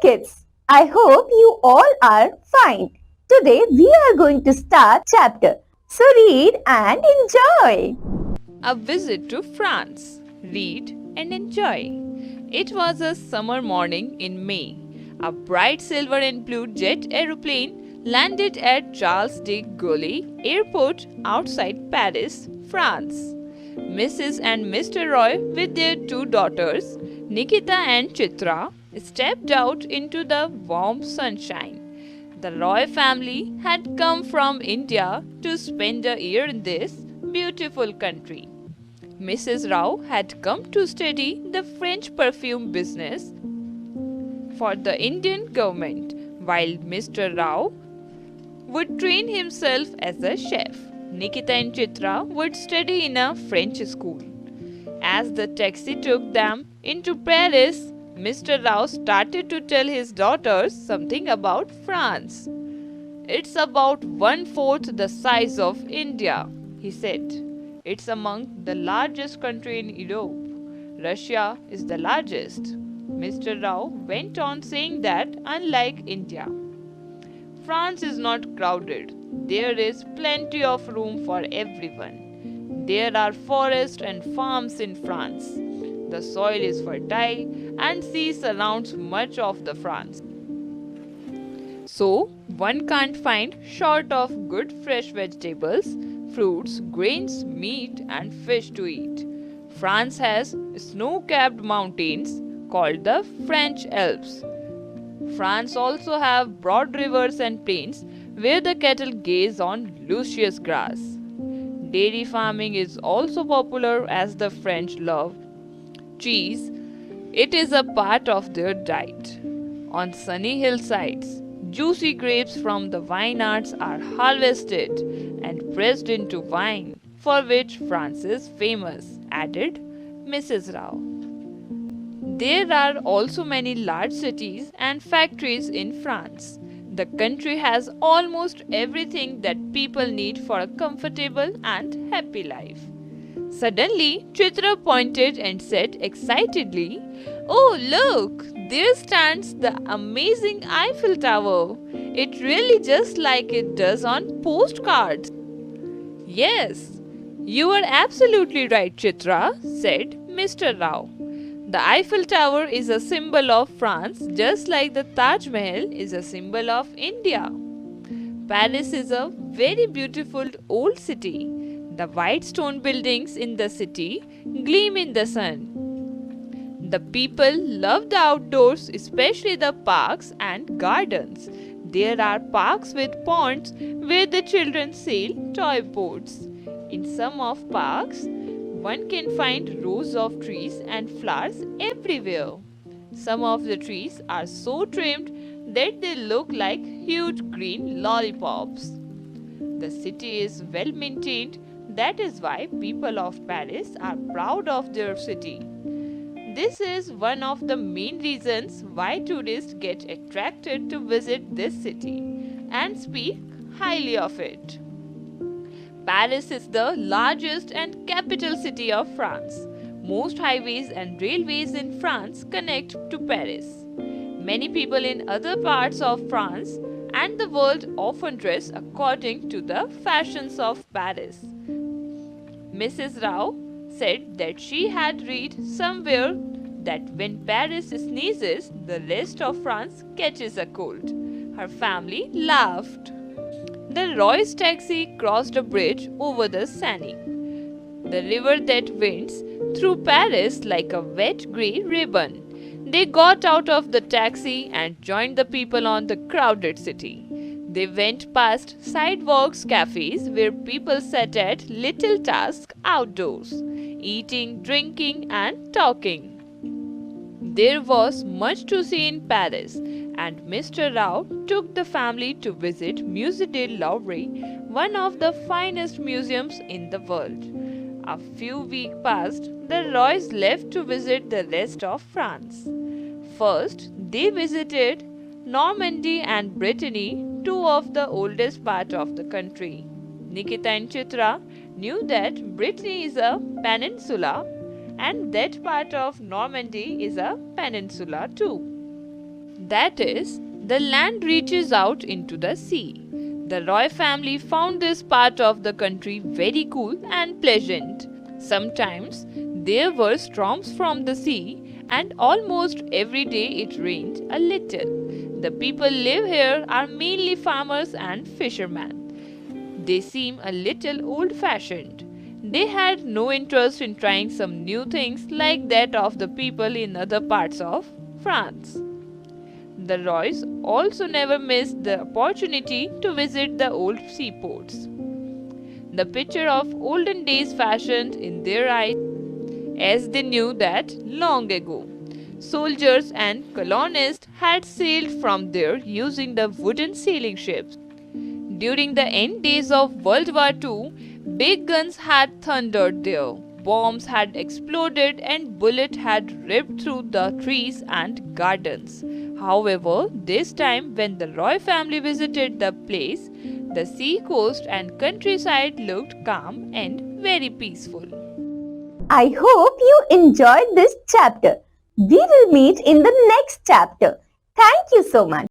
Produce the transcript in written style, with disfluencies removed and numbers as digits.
kids, I hope you all are fine. Today we are going to start chapter. So read and enjoy. A visit to France. Read and enjoy. It was a summer morning in May. A bright silver and blue jet aeroplane landed at Charles de Gaulle Airport outside Paris, France. Mrs. and Mr. Roy, with their two daughters, Nikita and Chitra, stepped out into the warm sunshine. The Roy family had come from India to spend a year in this beautiful country. Mrs. Rao had come to study the French perfume business for the Indian government, while Mr. Rao would train himself as a chef. Nikita and Chitra would study in a French school. As the taxi took them into Paris, Mr. Rao started to tell his daughters something about France. It's about one-fourth the size of India, he said. It's among the largest country in Europe. Russia is the largest. Mr. Rao went on saying that unlike India, France is not crowded. There is plenty of room for everyone. There are forests and farms in France. The soil is fertile and sea surrounds much of the France. So, one can't find short of good fresh vegetables, fruits, grains, meat and fish to eat. France has snow-capped mountains called the French Alps. France also have broad rivers and plains where the cattle graze on luscious grass. Dairy farming is also popular as the French love cheese. It is a part of their diet. On sunny hillsides, juicy grapes from the vineyards are harvested and pressed into wine, for which France is famous, added Mrs. Rao. There are also many large cities and factories in France. The country has almost everything that people need for a comfortable and happy life. Suddenly, Chitra pointed and said excitedly, "Oh, look! There stands the amazing Eiffel Tower. It really just like it does on postcards." "Yes, you are absolutely right, Chitra," said Mr. Rao. "The Eiffel Tower is a symbol of France, just like the Taj Mahal is a symbol of India. Paris is a very beautiful old city. The white stone buildings in the city gleam in the sun. The people love the outdoors, especially the parks and gardens. There are parks with ponds where the children sail toy boats. In some of parks, one can find rows of trees and flowers everywhere. Some of the trees are so trimmed that they look like huge green lollipops. The city is well maintained. That is why people of Paris are proud of their city. This is one of the main reasons why tourists get attracted to visit this city and speak highly of it. Paris is the largest and capital city of France. Most highways and railways in France connect to Paris. Many people in other parts of France and the world often dress according to the fashions of Paris. Mrs. Rao said that she had read somewhere that when Paris sneezes, the rest of France catches a cold. Her family laughed. The Roy's taxi crossed a bridge over the Seine, the river that winds through Paris like a wet grey ribbon. They got out of the taxi and joined the people on the crowded city. They went past sidewalks, cafes where people sat at little tasks outdoors, eating, drinking, and talking. There was much to see in Paris, and Mr. Rao took the family to visit Musée de Louvre, one of the finest museums in the world. A few weeks passed, the Roys left to visit the rest of France. First, they visited Normandy and Brittany, two of the oldest parts of the country. Nikita and Chitra knew that Brittany is a peninsula and that part of Normandy is a peninsula too. That is, the land reaches out into the sea. The Roy family found this part of the country very cool and pleasant. Sometimes there were storms from the sea, and almost every day it rained a little. The people live here are mainly farmers and fishermen. They seem a little old fashioned. They had no interest in trying some new things like that of the people in other parts of France. The Roys also never missed the opportunity to visit the old seaports. The picture of olden days fashioned in their eyes as they knew that long ago, soldiers and colonists had sailed from there using the wooden sailing ships. During the end days of World War II, big guns had thundered there. Bombs had exploded and bullets had ripped through the trees and gardens. However, this time when the Roy family visited the place, the sea coast and countryside looked calm and very peaceful. I hope you enjoyed this chapter. We will meet in the next chapter. Thank you so much.